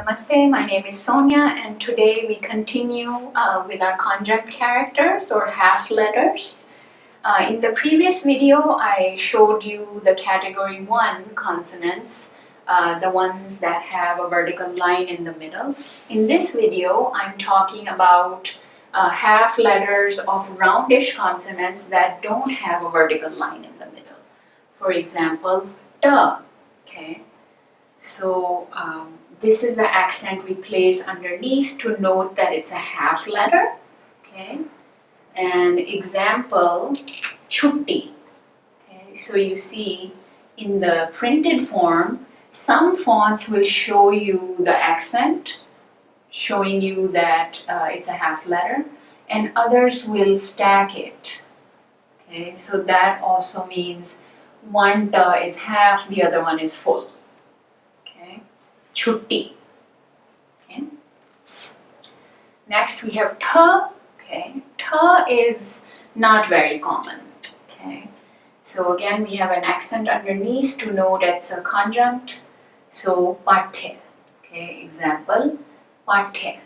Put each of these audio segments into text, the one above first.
Namaste, my name is Sonia and today we continue with our conjunct characters or half letters. In the previous video I showed you the category 1 consonants, the ones that have a vertical line in the middle. In this video I'm talking about half letters of roundish consonants that don't have a vertical line in the middle. For example, t. Okay. So this is the accent we place underneath to note that it's a half letter. Okay. And example, chutti. Okay. So you see in the printed form, some fonts will show you the accent, showing you that it's a half letter, and others will stack it. Okay. So that also means one t is half, the other one is full. Chutti. Okay. Next we have tha. Okay. Tha is not very common. Okay. So again we have an accent underneath to note it's a conjunct. So pathe. Okay. Example, pathe.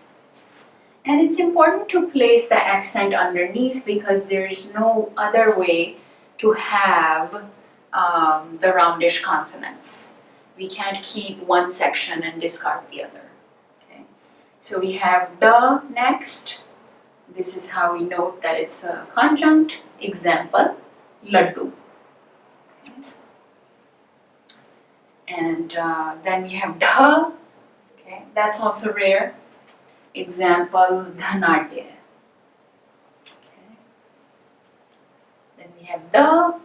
And it's important to place the accent underneath because there is no other way to have the roundish consonants. We can't keep one section and discard the other. Okay. So we have da next. This is how we note that it's a conjunct. Example, laddu. Okay. And then we have dha. Okay. That's also rare. Example, dhanadya. Okay. Then we have da.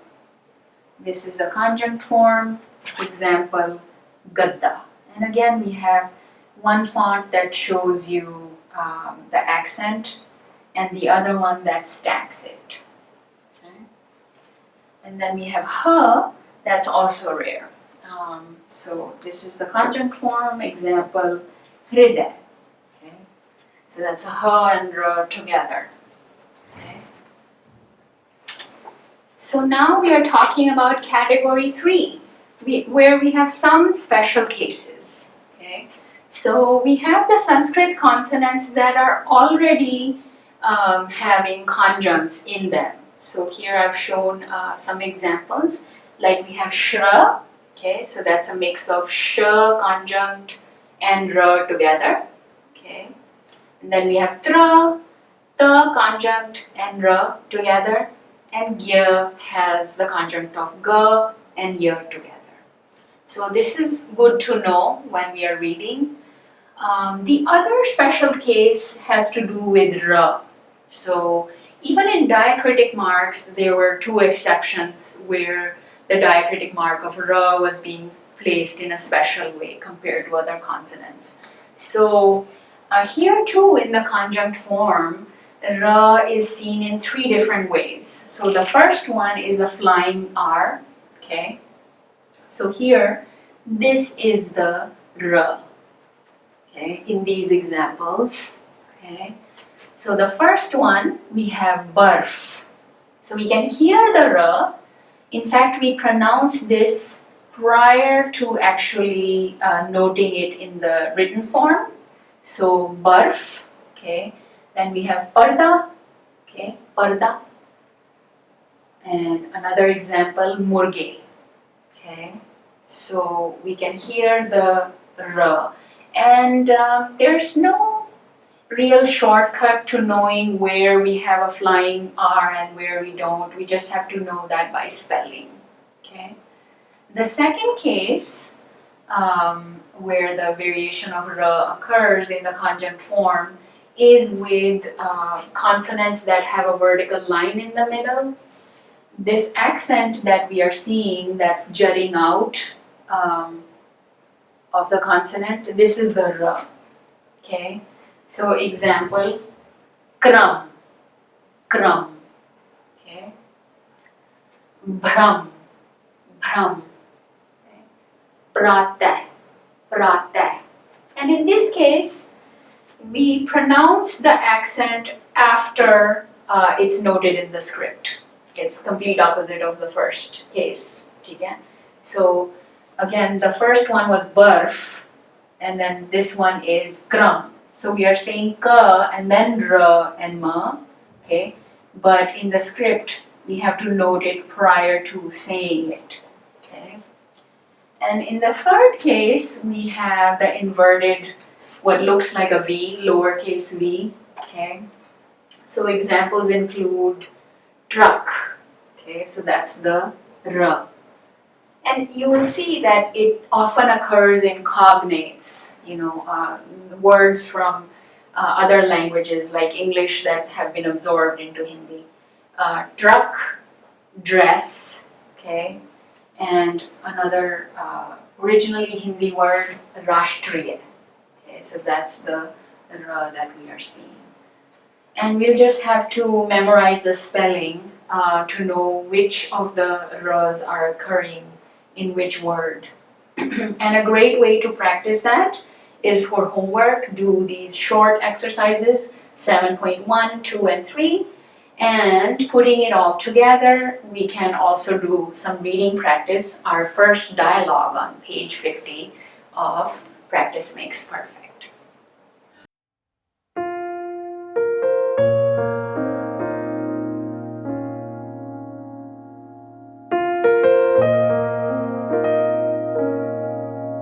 This is the conjunct form. Example, gadda. And again we have one font that shows you the accent and the other one that stacks it. Okay. And then we have ha, that's also rare. So this is the conjunct form. Example, hriday. Okay. So that's a ha and ra together. Okay. So now we are talking about category 3. Where we have some special cases. Okay? So we have the Sanskrit consonants that are already having conjuncts in them. So here I've shown some examples, like we have shra. Okay, so that's a mix of sh conjunct and ra together. Okay, and then we have tra, ta conjunct and ra together, and gya has the conjunct of ga and ya together. So this is good to know when we are reading. The other special case has to do with ra. So even in diacritic marks, there were 2 exceptions where the diacritic mark of ra was being placed in a special way compared to other consonants. So here too in the conjunct form, ra is seen in 3 different ways. So the first one is a flying R. Okay. So here, this is the ra, okay, in these examples, okay. So the first one, we have barf. So we can hear the ra. In fact, we pronounce this prior to actually noting it in the written form. So barf, okay. Then we have parda, okay, parda. And another example, murge. Okay, so we can hear the ra, and there's no real shortcut to knowing where we have a flying R and where we don't. We just have to know that by spelling. Okay. The second case where the variation of ra occurs in the conjunct form is with consonants that have a vertical line in the middle. This accent that we are seeing that's jutting out of the consonant, this is the ra. Okay, so example, kram, kram. Okay, bhram, bhram. Okay. Pratah, pratah. And in this case, we pronounce the accent after it's noted in the script. It's complete opposite of the first case. Okay? So again, the first one was barf. and then this one is kram. So we are saying ka and then ra and ma, okay? But in the script, we have to note it prior to saying it, okay? And in the third case, we have the inverted, what looks like a V, lowercase v, okay? So examples include truck, okay? So that's the ra. And you will see that it often occurs in cognates, words from other languages like English that have been absorbed into Hindi. Truck, dress, okay, and another originally Hindi word, rashtriya. Okay, so that's the ra that we are seeing. And we'll just have to memorize the spelling to know which of the ra's are occurring in which word. And a great way to practice that is for homework. Do these short exercises, 7.1, 2, and 3. And putting it all together, we can also do some reading practice, our first dialogue on page 50 of Practice Makes Perfect.